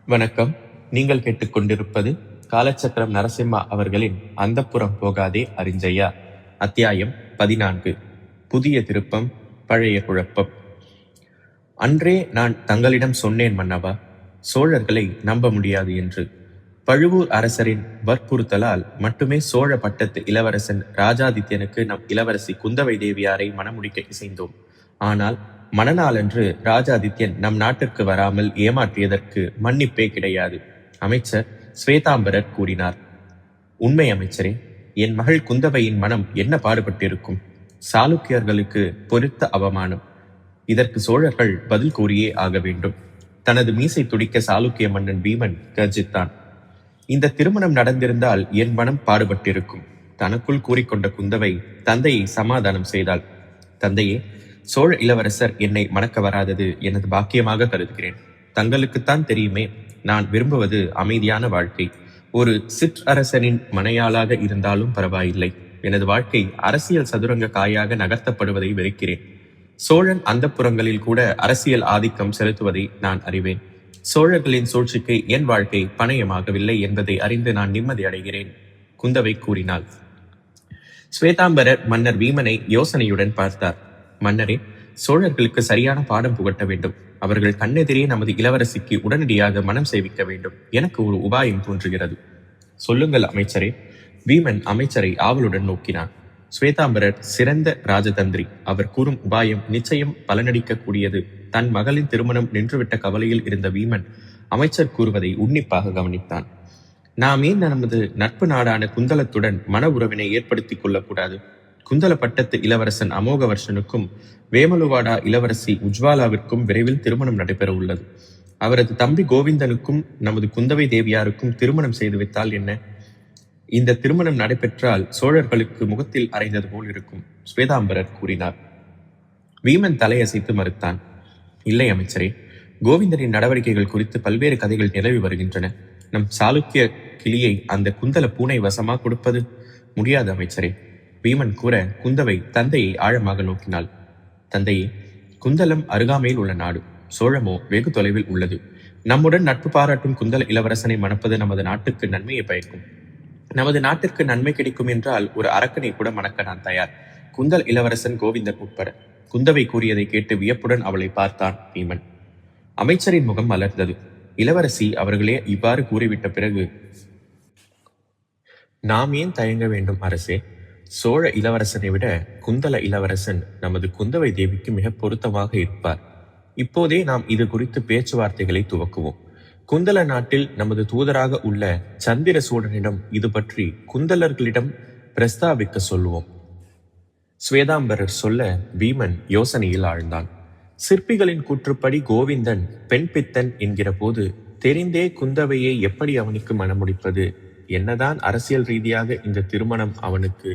வணக்கம். நீங்கள் கேட்டுக்கொண்டிருப்பது காலச்சக்கரம் நரசிம்மா அவர்களின் அந்தப்புறம் போகாதே அறிஞ்சையா. அத்தியாயம் 14. புதிய திருப்பம், பழைய குழப்பம். அன்றே நான் தங்களிடம் சொன்னேன் மன்னவா, சோழர்களை நம்ப முடியாது என்று. பழுவூர் அரசரின் வற்புறுத்தலால் மட்டுமே சோழ பட்டத்து இளவரசன் ராஜாதித்யனுக்கு நம் இளவரசி குந்தவை தேவியாரை மணமுடிக்க இசைந்தோம். ஆனால் மணநாளன்று ராஜாதித்யன் நம் நாட்டிற்கு வராமல் ஏமாற்றியதற்கு மன்னிப்பே கிடையாது. அமைச்சர் ஸ்வேதாம்பரர் கூறினார். உண்மை அமைச்சரே, என் மகள் குந்தவையின் மனம் என்ன பாடுபட்டிருக்கும். சாளுக்கியர்களுக்கு பொருத்த அவமானம். இதற்கு சோழர்கள் பதில் கூறியே ஆக வேண்டும். தனது மீசை துடிக்க சாளுக்கிய மன்னன் பீமன் கர்ஜித்தான். இந்த திருமணம் நடந்திருந்தால் என் மனம் பாடுபட்டிருக்கும். தனக்குள் கூறிக்கொண்ட குந்தவை தந்தையை சமாதானம் செய்தாள். தந்தையே, சோழ இளவரசர் என்னை மணக்க வராதது எனது பாக்கியமாக கருதுகிறேன். தங்களுக்குத்தான் தெரியுமே, நான் விரும்புவது அமைதியான வாழ்க்கை. ஒரு சிற்றரசனின் மனையாளாக இருந்தாலும் பரவாயில்லை. எனது வாழ்க்கை அரசியல் சதுரங்க காயாக நகர்த்தப்படுவதை வெறுக்கிறேன். சோழன் அந்தப்புறங்களில் கூட அரசியல் ஆதிக்கம் செலுத்துவதை நான் அறிவேன். சோழர்களின் சூழ்ச்சிக்கு என் வாழ்க்கை பணயமாகவில்லை என்பதை அறிந்து நான் நிம்மதி அடைகிறேன், குந்தவை கூறினாள். ஸ்வேதாம்பரர் மன்னர் வீமனை யோசனையுடன் பார்த்தார். மன்னரே, சோழர்களுக்கு சரியான பாடம் புகட்ட வேண்டும். அவர்கள் கண்ணெதிரே நமது இளவரசிக்கு உடனடியாக மனம் செய்விக்க வேண்டும். எனக்கு ஒரு உபாயம் தோன்றுகிறது. சொல்லுங்கள் அமைச்சரே. வீமன் அமைச்சரை ஆவலுடன் நோக்கினான். ஸ்வேதாம்பரர் சிறந்த ராஜதந்திரி. அவர் கூறும் உபாயம் நிச்சயம் பலனடிக்க கூடியது. தன் மகளின் திருமணம் நின்றுவிட்ட கவலையில் இருந்த வீமன் அமைச்சர் கூறுவதை உன்னிப்பாக கவனித்தான். நாம் ஏன் நமது நட்பு நாடான குந்தலத்துடன் மன உறவினை ஏற்படுத்திக் கொள்ளக்கூடாது? குந்தல பட்டத்து இளவரசன் அமோகவர்ஷனுக்கும் வேமலுவாடா இளவரசி உஜ்வாலாவிற்கும் விரைவில் திருமணம் நடைபெற உள்ளது. அவரது தம்பி கோவிந்தனுக்கும் நமது குந்தவை தேவியாருக்கும் திருமணம் செய்து வைத்தால் என்ன? இந்த திருமணம் நடைபெற்றால் சோழர்களுக்கு முகத்தில் அறைந்தது போல் இருக்கும், ஸ்வேதாம்பரர் கூறினார். வீமன் தலையசைத்து மறுத்தான். இல்லை அமைச்சரே, கோவிந்தனின் நடவடிக்கைகள் குறித்து பல்வேறு கதைகள் நிலவி வருகின்றன. நம் சாளுக்கிய கிளியை அந்த குந்தல பூனை வசமா கொடுப்பது? முடியாது அமைச்சரே. வீமன் கூற குந்தவை தந்தையை ஆழமாக நோக்கினாள். தந்தையே, குந்தலம் அருகாமையில் உள்ள நாடு, சோழமோ வெகு தொலைவில் உள்ளது. நம்முடன் நட்பு பாராட்டும் குந்தல இளவரசனை மணப்பது நமது நாட்டுக்கு நன்மையை பயக்கும். நமது நாட்டிற்கு நன்மை கிடைக்கும் என்றால் ஒரு அரக்கனை கூட மணக்க நான் தயார், குந்தல் இளவரசன் கோவிந்தன் உட்பட. குந்தவை கூறியதை கேட்டு வியப்புடன் அவளை பார்த்தான் வீமன். அமைச்சரின் முகம் மலர்ந்தது. இளவரசி அவர்களே இவ்வாறு கூறிவிட்ட பிறகு நாம் ஏன் தயங்க வேண்டும் அரசே? சோழ இளவரசனை விட குந்தல இளவரசன் நமது குந்தவை தேவிக்கு மிக பொருத்தமாக இருப்பார். இப்போதே நாம் இது குறித்து பேச்சுவார்த்தைகளை துவக்குவோம். குந்தல நாட்டில் நமது தூதராக உள்ள சந்திர சூடனிடம் இது பற்றி குந்தலர்களிடம் பிரஸ்தாபிக்க சொல்லுவோம். ஸ்வேதாம்பரர் சொல்ல பீமன் யோசனையில் ஆழ்ந்தான். சிற்பிகளின் கூற்றுப்படி கோவிந்தன் பெண் பித்தன் என்கிற போது தெரிந்தே குந்தவையை எப்படி அவனுக்கு மணமுடிப்பது? என்னதான் அரசியல் ரீதியாக இந்த திருமணம் அவனுக்கு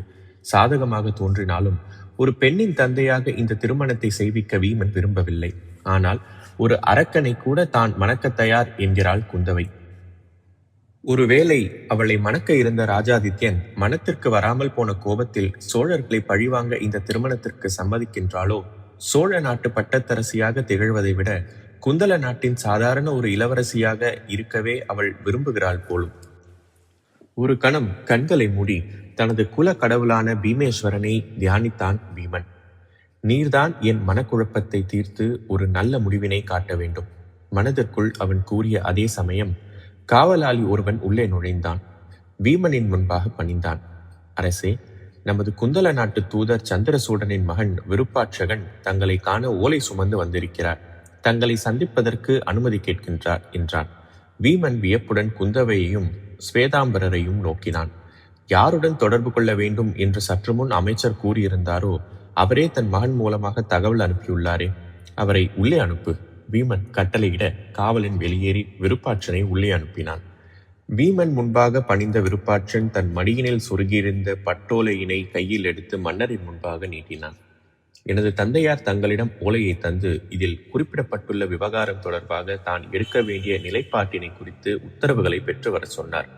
சாதகமாக தோன்றினாலும் ஒரு பெண்ணின் தந்தையாக இந்த திருமணத்தை செய்விக்க வீமன் விரும்பவில்லை. ஆனால் ஒரு அரக்கனை கூட தான் மணக்க தயார் என்கிறாள் குந்தவை. ஒருவேளை அவளை மணக்க இருந்த ராஜாதித்யன் மனத்திற்கு வராமல் போன கோபத்தில் சோழர்களை பழிவாங்க இந்த திருமணத்திற்கு சம்மதிக்கின்றாளோ? சோழ நாட்டு பட்டத்தரசியாக திகழ்வதை விட குந்தல நாட்டின் சாதாரண ஒரு இளவரசியாக இருக்கவே அவள் விரும்புகிறாள் போலும். ஒரு கணம் கண்களை மூடி தனது குல கடவுளான பீமேஸ்வரனை தியானித்தான் பீமன். நீர்தான் என் மனக்குழப்பத்தை தீர்த்து ஒரு நல்ல முடிவினை காட்ட வேண்டும். மனதிற்குள் அவன் கூறிய அதே சமயம் காவலாளி ஒருவன் உள்ளே நுழைந்தான். பீமனின் முன்பாக பணிந்தான். அரசே, நமது குந்தல நாட்டு தூதர் சந்திரசூடனின் மகன் விருப்பாட்சகன் தங்களை காண ஓலை சுமந்து வந்திருக்கிறார். தங்களை சந்திப்பதற்கு அனுமதி கேட்கின்றார் என்றான். பீமன் வியப்புடன் குந்தவையையும் ஸ்வேதாம்பரரையும் நோக்கினான். யாருடன் தொடர்பு கொள்ள வேண்டும் என்று சற்று முன் அமைச்சர் கூறியிருந்தாரோ அவரே தன் மகன் மூலமாக தகவல் அனுப்பியுள்ளாரே, அவரை உள்ளே அனுப்பு. பீமன் கட்டளையிட காவலன் வெளியேறி விருப்பாட்சனை உள்ளே அனுப்பினான். பீமன் முன்பாக பணிந்த விருப்பாட்சன் தன் மடியினில் சொருகியிருந்த பட்டோலையினை கையில் எடுத்து மன்னரின் முன்பாக நீட்டினான். எனது தந்தையார் தங்களிடம் ஓலையை தந்து இதில் குறிப்பிடப்பட்டுள்ள விவகாரம் தொடர்பாக தான் எடுக்க வேண்டிய நிலைப்பாட்டினை குறித்து உத்தரவுகளை பெற்று வர சொன்னார்.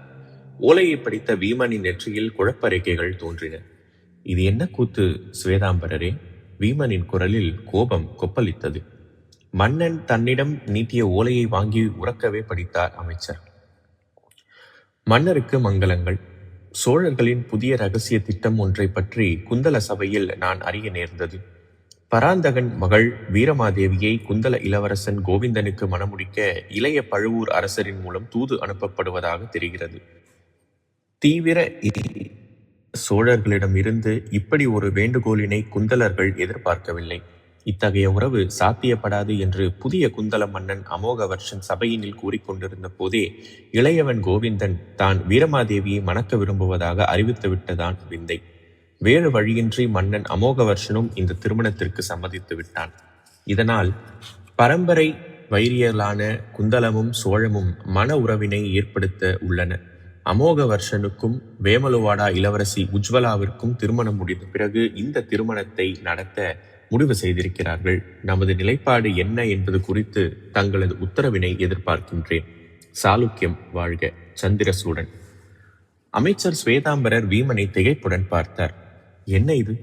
ஓலையை படித்த வீமனின் நெற்றியில் குழப்பறிக்கைகள் தோன்றின. இது என்ன கூத்து ஸ்வேதாம்பரரே? வீமனின் குரலில் கோபம் கொப்பளித்தது. மன்னன் தன்னிடம் நீட்டிய ஓலையை வாங்கி உறக்கவே படித்தார் அமைச்சர். மன்னருக்கு மங்களங்கள். சோழர்களின் புதிய ரகசிய திட்டம் ஒன்றை பற்றி குந்தல சபையில் நான் அறிய நேர்ந்தது. பராந்தகன் மகள் வீரமாதேவியை குந்தல இளவரசன் கோவிந்தனுக்கு மணமுடிக்க இளைய பழுவூர் அரசரின் மூலம் தூது அனுப்பப்படுவதாக தெரிகிறது. தீவிர சோழர்களிடம் இருந்து இப்படி ஒரு வேண்டுகோளினை குந்தலர்கள் எதிர்பார்க்கவில்லை. இத்தகைய உறவு சாத்தியப்படாது என்று புதிய குந்தல மன்னன் அமோகவர்ஷன் சபையினில் கூறிக்கொண்டிருந்த போதே இளையவன் கோவிந்தன் தான் வீரமாதேவியை மணக்க விரும்புவதாக அறிவித்துவிட்டதான் விந்தை. வேறு வழியின்றி மன்னன் அமோகவர்ஷனும் இந்த திருமணத்திற்கு சம்மதித்து விட்டான். இதனால் பரம்பரை வைரியலான குந்தலமும் சோழமும் மன உறவினை ஏற்படுத்த உள்ளன. அமோகவர்ஷனுக்கும் வேமலுவாடா இளவரசி உஜ்வலாவிற்கும் திருமணம் முடிந்த பிறகு இந்த திருமணத்தை நடத்த முடிவு செய்திருக்கிறார்கள். நமது நிலைப்பாடு என்ன என்பது குறித்து தங்களது உத்தரவினை எதிர்பார்க்கின்றேன். சாளுக்கியம் வாழ்க. சந்திரசூடன். அமைச்சர் ஸ்வேதாம்பரர் வீமனை திகைப்புடன் பார்த்தார். என்ன இது?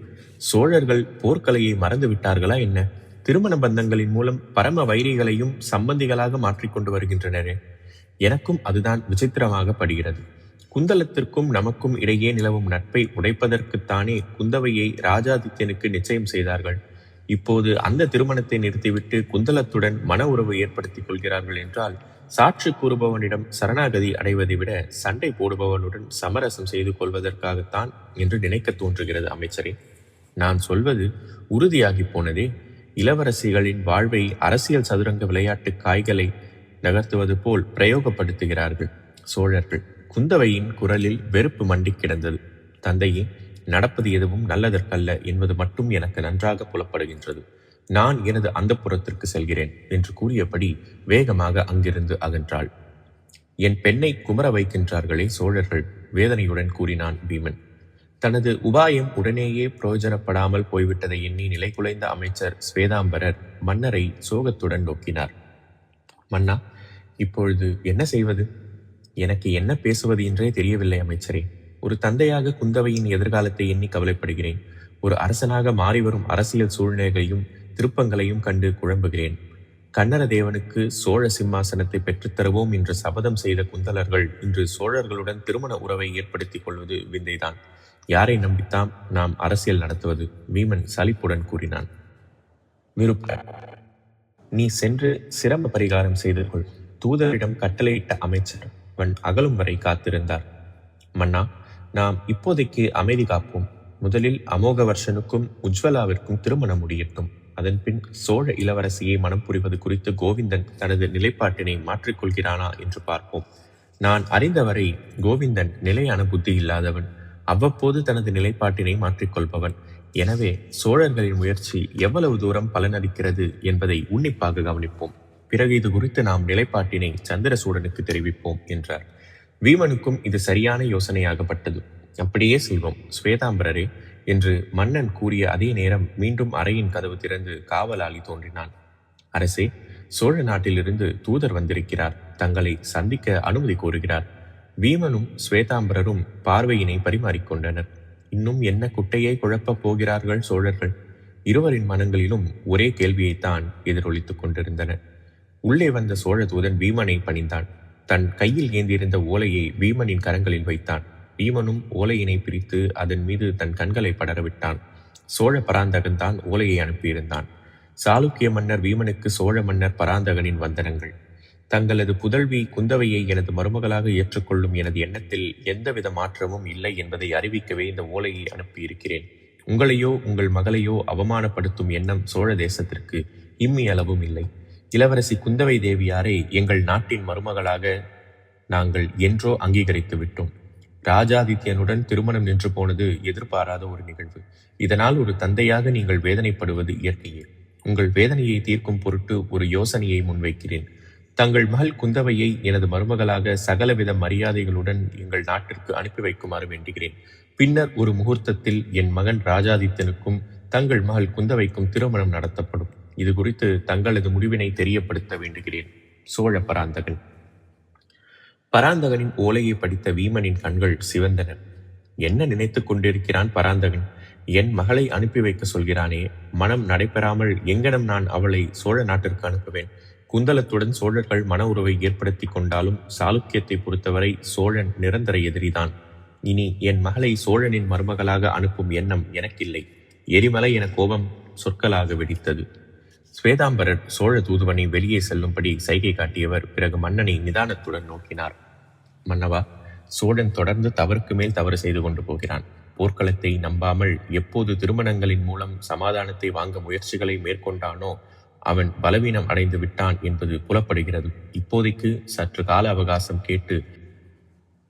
சோழர்கள் போர்க்கலையை மறந்து விட்டார்களா என்ன? திருமண பந்தங்களின் மூலம் பரம வைரிகளையும் சம்பந்திகளாக மாற்றிக்கொண்டு வருகின்றனரே. எனக்கும் அதுதான் விசித்திரமாக படுகிறது. குந்தலத்திற்கும் நமக்கும் இடையே நிலவும் நட்பை உடைப்பதற்குத்தானே குந்தவையை ராஜாதித்யனுக்கு நிச்சயம் செய்தார்கள். இப்போது அந்த திருமணத்தை நிறுத்திவிட்டு குந்தலத்துடன் மன உறவு ஏற்படுத்திக் கொள்கிறார்கள் என்றால் சாட்சி கூறுபவனிடம் சரணாகதி அடைவதை விட சண்டை போடுபவனுடன் சமரசம் செய்து கொள்வதற்காகத்தான் என்று நினைக்க தோன்றுகிறது அமைச்சரே. நான் சொல்வது உறுதியாகி போனதே. இளவரசிகளின் வாழ்வை அரசியல் சதுரங்க விளையாட்டு காய்களை நகர்த்துவது போல் பிரயோகப்படுத்துகிறார்கள் சோழர்கள். குந்தவையின் குரலில் வெறுப்பு மண்டி கிடந்தது. தந்தையே, நடப்பது எதுவும் நல்லதற்கல்ல என்பது மட்டும் எனக்கு நன்றாக புலப்படுகின்றது. நான் எனது அந்தப்புறத்திற்கு செல்கிறேன் என்று கூறியபடி வேகமாக அங்கிருந்து அகன்றாள். என் பெண்ணை குமர வைக்கின்றார்களே சோழர்கள், வேதனையுடன் கூறினான் பீமன். தனது உபாயம் உடனேயே பிரயோஜனப்படாமல் போய்விட்டதை எண்ணி நிலை குலைந்த அமைச்சர் ஸ்வேதாம்பரர் மன்னரை சோகத்துடன் நோக்கினார். மன்னா, இப்பொழுது என்ன செய்வது? எனக்கு என்ன பேசுவது என்றே தெரியவில்லை அமைச்சரே. ஒரு தந்தையாக குந்தவையின் எதிர்காலத்தை எண்ணி கவலைப்படுகிறேன். ஒரு அரசனாக மாறிவரும் அரசியல் சூழ்நிலைகளையும் திருப்பங்களையும் கண்டு குழம்புகிறேன். கன்னரதேவனுக்கு சோழ சிம்மாசனத்தை பெற்றுத்தருவோம் என்று சபதம் செய்த குந்தலர்கள் இன்று சோழர்களுடன் திருமண உறவை ஏற்படுத்திக் கொள்வது விந்தைதான். யாரை நம்பித்தான் நாம் அரசியல் நடத்துவது? வீமன் சலிப்புடன் கூறினான். நீ சென்று சிரம பரிகாரம் செய்து கொள். தூதரிடம் கட்டளையிட்ட அமைச்சர் அவன் அகலும் வரை காத்திருந்தார். மன்னா, நாம் இப்போதைக்கு அமைதி காப்போம். முதலில் அமோகவர்ஷனுக்கும் உஜ்வலாவிற்கும் திருமணம் முடியட்டும். அதன்பின் சோழ இளவரசியை மனம் புரிவது குறித்து கோவிந்தன் தனது நிலைப்பாட்டினை மாற்றிக்கொள்கிறானா என்று பார்ப்போம். நான் அறிந்தவரை கோவிந்தன் நிலையான புத்தி இல்லாதவன். அவ்வப்போது தனது நிலைப்பாட்டினை மாற்றிக்கொள்பவன். எனவே சோழர்களின் முயற்சி எவ்வளவு தூரம் பலனளிக்கிறது என்பதை உன்னிப்பாக கவனிப்போம். பிறகு இது குறித்து நாம் நிலைப்பாட்டினை சந்திரசூடனுக்கு தெரிவிப்போம் என்றார். வீமனுக்கும் இது சரியான யோசனையாகப்பட்டது. அப்படியே செய்வோம் ஸ்வேதாம்பரரே என்று மன்னன் கூறிய அதே நேரம் மீண்டும் அறையின் கதவு திறந்து காவலாளி தோன்றினான். அரசே, சோழ நாட்டிலிருந்து தூதர் வந்திருக்கிறார். தங்களை சந்திக்க அனுமதி கோருகிறார். வீமனும் ஸ்வேதாம்பரரும் பார்வையினை பரிமாறிக்கொண்டனர். இன்னும் என்ன குட்டையை குழப்பப் போகிறார்கள் சோழர்கள்? இருவரின் மனங்களிலும் ஒரே கேள்வியைத்தான் எதிரொலித்துக் கொண்டிருந்தன. உள்ளே வந்த சோழ தூதன் வீமனை பணிந்தான். தன் கையில் ஏந்தியிருந்த ஓலையை வீமனின் கரங்களில் வைத்தான். வீமனும் ஓலையினை பிரித்து அதன் மீது தன் கண்களை படரவிட்டான். சோழ பராந்தகன் தான் ஓலையை அனுப்பியிருந்தான். சாளுக்கிய மன்னர் வீமனுக்கு சோழ மன்னர் பராந்தகனின் வந்தனங்கள். தங்களது புதல்வி குந்தவையை எனது மருமகளாக ஏற்றுக்கொள்ளும் எனது எண்ணத்தில் எந்தவித மாற்றமும் இல்லை என்பதை அறிவிக்கவே இந்த ஓலையை அனுப்பியிருக்கிறேன். உங்களையோ உங்கள் மகளையோ அவமானப்படுத்தும் எண்ணம் சோழ தேசத்திற்கு இம்மி அளவும் இல்லை. இளவரசி குந்தவை தேவியாரை எங்கள் நாட்டின் மருமகளாக நாங்கள் என்றோ அங்கீகரித்து விட்டோம். ராஜாதித்யனுடன் திருமணம் நின்று போனது எதிர்பாராத ஒரு நிகழ்வு. இதனால் ஒரு தந்தையாக நீங்கள் வேதனைப்படுவது இயற்கையே. உங்கள் வேதனையை தீர்க்கும் பொருட்டு ஒரு யோசனையை முன்வைக்கிறேன். தங்கள் மகள் குந்தவையை எனது மருமகளாக சகலவித மரியாதைகளுடன் எங்கள் நாட்டிற்கு அனுப்பி வைக்குமாறு வேண்டுகிறேன். பின்னர் ஒரு முகூர்த்தத்தில் என் மகன் ராஜாதித்யனுக்கும் தங்கள் மகள் குந்தவைக்கும் திருமணம் நடத்தப்படும். இது குறித்து தங்களது முடிவினை தெரியப்படுத்த வேண்டுகிறேன். சோழ பராந்தகன். பராந்தகனின் ஓலையை படித்த வீமனின் கண்கள் சிவந்தன. என்ன நினைத்துக் கொண்டிருக்கிறான் பராந்தகன்? என் மகளை அனுப்பி வைக்க சொல்கிறானே, மனம் நடைபெறாமல் எங்கனம் நான் அவளை சோழ நாட்டிற்கு அனுப்புவேன்? குந்தலத்துடன் சோழர்கள் மன உறவை ஏற்படுத்தி கொண்டாலும் சாளுக்கியத்தை பொறுத்தவரை சோழன் நிரந்தர எதிரிதான். இனி என் மகளை சோழனின் மருமகளாக அனுப்பும் எண்ணம் எனக்கில்லை. எரிமலை என கோபம் சொற்களாக வெடித்தது. ஸ்வேதாம்பரர் சோழ தூதுவனை வெளியே செல்லும்படி சைகை காட்டியவர் பிறகு மன்னனை நிதானத்துடன் நோக்கினார். மன்னவா, சோழன் தொடர்ந்து தவறுக்கு மேல் தவறு செய்து கொண்டு போகிறான். போர்க்களத்தை நம்பாமல் எப்போது திருமணங்களின் மூலம் சமாதானத்தை வாங்க முயற்சிகளை மேற்கொண்டானோ அவன் பலவீனம் அடைந்து விட்டான் என்பது புலப்படுகிறது. இப்போதைக்கு சற்று கால அவகாசம் கேட்டு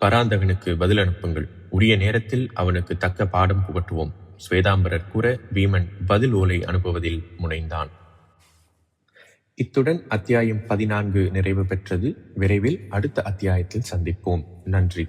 பராந்தகனுக்கு பதில் அனுப்புங்கள். உரிய நேரத்தில் அவனுக்கு தக்க பாடம் புகட்டுவோம். ஸ்வேதாம்பரர் கூற பீமன் பதில் ஓலை அனுப்புவதில் முனைந்தான். இத்துடன் அத்தியாயம் 14 நிறைவு பெற்றது. விரைவில் அடுத்த அத்தியாயத்தில் சந்திப்போம். நன்றி.